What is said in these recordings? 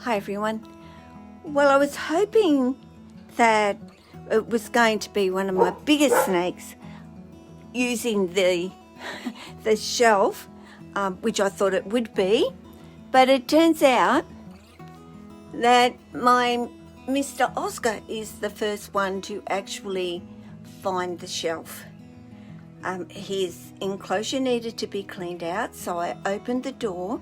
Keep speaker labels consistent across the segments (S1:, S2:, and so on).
S1: Hi everyone. Well, I was hoping that it was going to be one of my biggest snakes using the shelf, which I thought it would be, but it turns out that my Mr. Oscar is the first one to actually find the shelf. His enclosure needed to be cleaned out, so I opened the door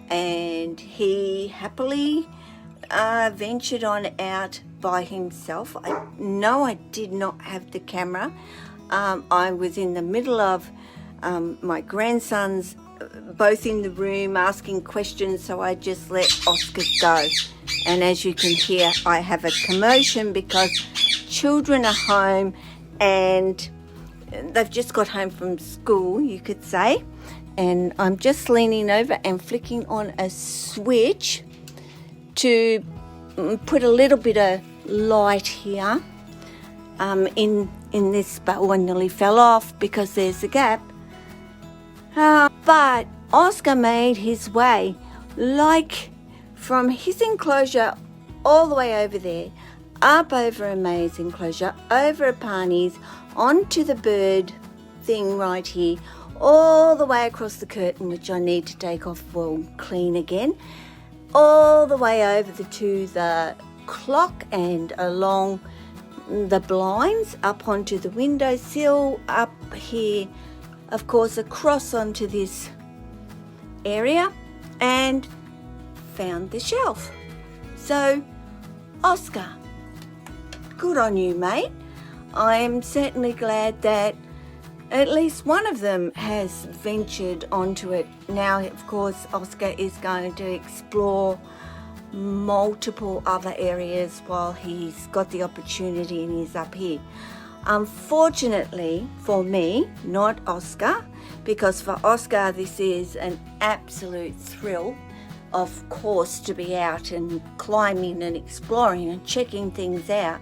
S1: and he happily ventured on out by himself. I know I did not have the camera. I was in the middle of my grandsons both in the room asking questions, so I just let Oscar go. And as you can hear, I have a commotion because children are home and they've just got home from school, you could say. And I'm just leaning over and flicking on a switch to put a little bit of light here in this bowl. I nearly fell off because there's a gap. But Oscar made his way, like from his enclosure all the way over there, up over a maize enclosure, over a Parnies, onto the bird thing right here, all the way across the curtain, which I need to take off, well, clean again, all the way over to the clock and along the blinds, up onto the windowsill, up here, of course, across onto this area, and found the shelf. So, Oscar, good on you, mate. I'm certainly glad that at least one of them has ventured onto it. Now, of course, Oscar is going to explore multiple other areas while he's got the opportunity and he's up here. Unfortunately for me, not Oscar, because for Oscar this is an absolute thrill, of course, to be out and climbing and exploring and checking things out.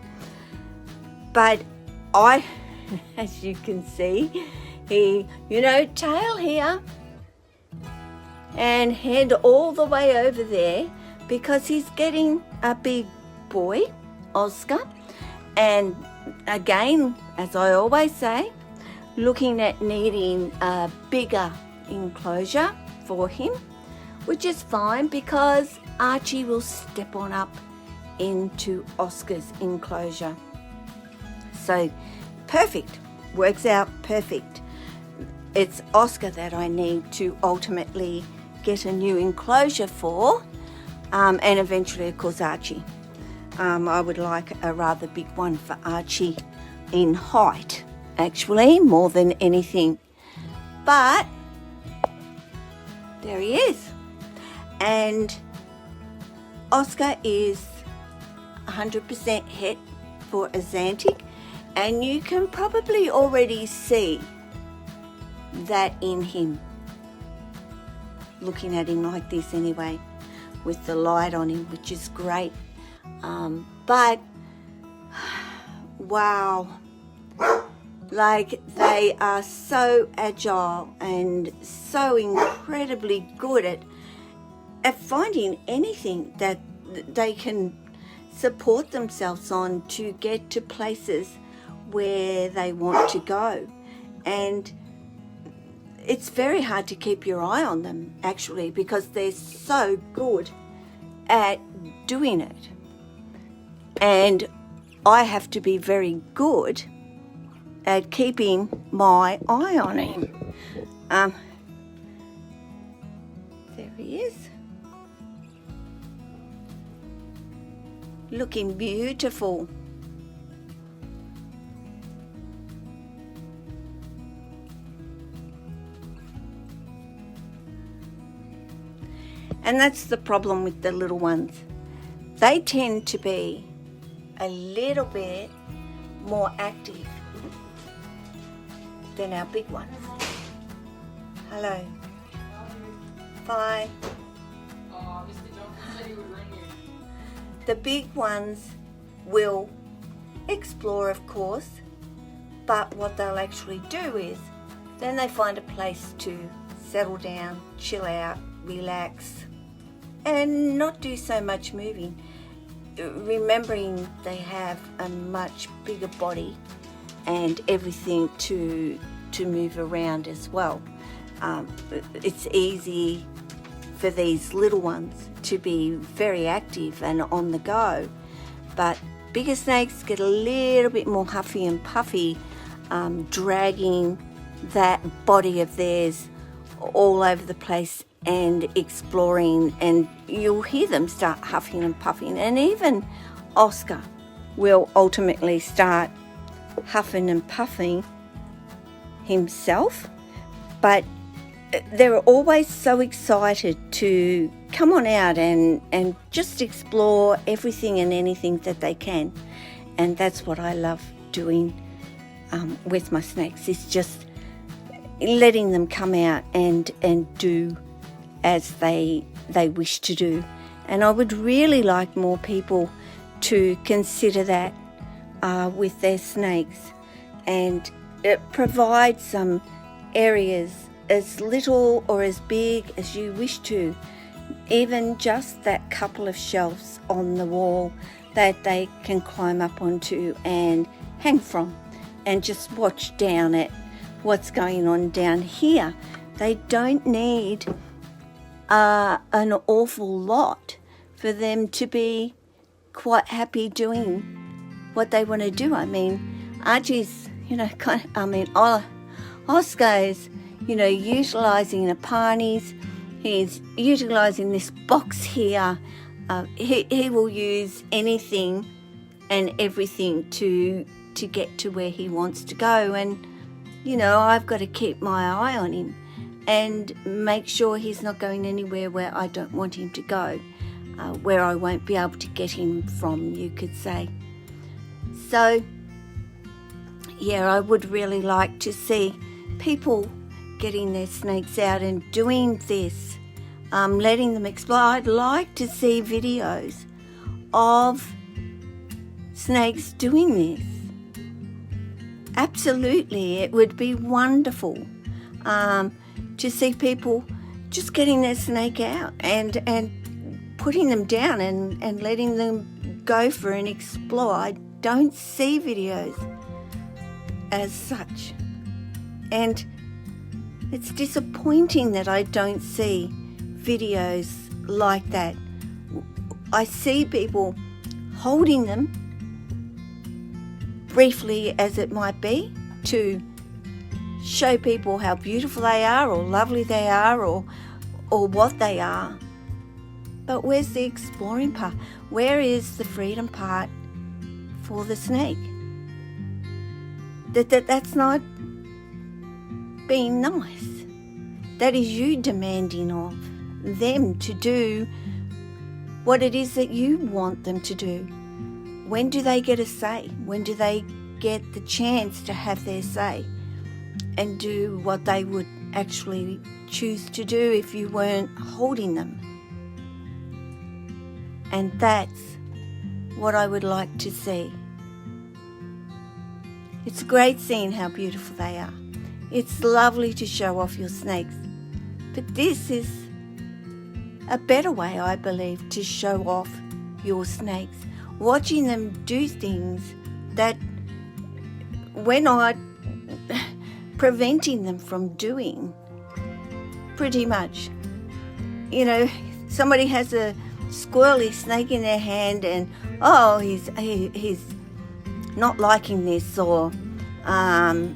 S1: But I, as you can see, he, tail here and head all the way over there because he's getting a big boy, Oscar. And again, as I always say, looking at needing a bigger enclosure for him, which is fine because Archie will step on up into Oscar's enclosure. So perfect, works out perfect. It's Oscar that I need to ultimately get a new enclosure for, and eventually, of course, Archie. I would like a rather big one for Archie in height, actually, more than anything. But there he is. And Oscar is 100% het for a Xantic. And you can probably already see that in him. Looking at him like this anyway, with the light on him, which is great. But, wow, like they are so agile and so incredibly good at finding anything that they can support themselves on to get to places where they want to go. And it's very hard to keep your eye on them, actually, because they're so good at doing it. And I have to be very good at keeping my eye on him. There he is. Looking beautiful. And that's the problem with the little ones. They tend to be a little bit more active than our big ones. Hello. Bye.
S2: Oh, Mr. Johnson said he would ring you.
S1: The big ones will explore, of course, but what they'll actually do is then they find a place to settle down, chill out, relax, and not do so much moving, remembering they have a much bigger body and everything to move around as well. It's easy for these little ones to be very active and on the go, but bigger snakes get a little bit more huffy and puffy, dragging that body of theirs all over the place and exploring, and you'll hear them start huffing and puffing, and even Oscar will ultimately start huffing and puffing himself, but they're always so excited to come on out and just explore everything and anything that they can. And that's what I love doing with my snakes, is just letting them come out and do as they wish to do. And I would really like more people to consider that with their snakes, and provide some areas as little or as big as you wish to, even just that couple of shelves on the wall that they can climb up onto and hang from and just watch down at what's going on down here. They don't need an awful lot for them to be quite happy doing what they want to do. I mean, Archie's, Oscar's, utilising the parnies. He's utilising this box here. He will use anything and everything to get to where he wants to go. And, I've got to keep my eye on him and make sure he's not going anywhere where I don't want him to go, where I won't be able to get him from, you could say. So, I would really like to see people getting their snakes out and doing this, letting them explore. I'd like to see videos of snakes doing this. Absolutely, it would be wonderful to see people just getting their snake out and putting them down and letting them go for and explore. I don't see videos as such, and it's disappointing that I don't see videos like that. I see people holding them, briefly as it might be, to show people how beautiful they are or lovely they are or what they are. But where's the exploring part? Where is the freedom part for the snake? That's not being nice. That is you demanding of them to do what it is that you want them to do. When do they get a say? When do they get the chance to have their say and do what they would actually choose to do if you weren't holding them? And that's what I would like to see. It's great seeing how beautiful they are. It's lovely to show off your snakes. But this is a better way, I believe, to show off your snakes. Watching them do things that we're not preventing them from doing, pretty much. Somebody has a squirrely snake in their hand and, he's not liking this, or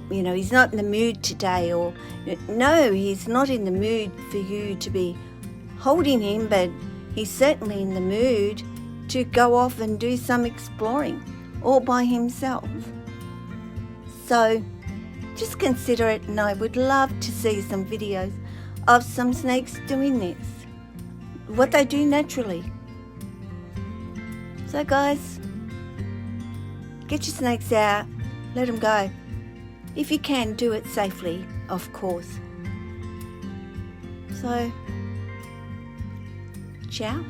S1: he's not in the mood today, or no, he's not in the mood for you to be holding him, but he's certainly in the mood to go off and do some exploring all by himself. So just consider it, and I would love to see some videos of some snakes doing this, what they do naturally. So guys, get your snakes out, let them go. If you can, do it safely, of course. So, ciao.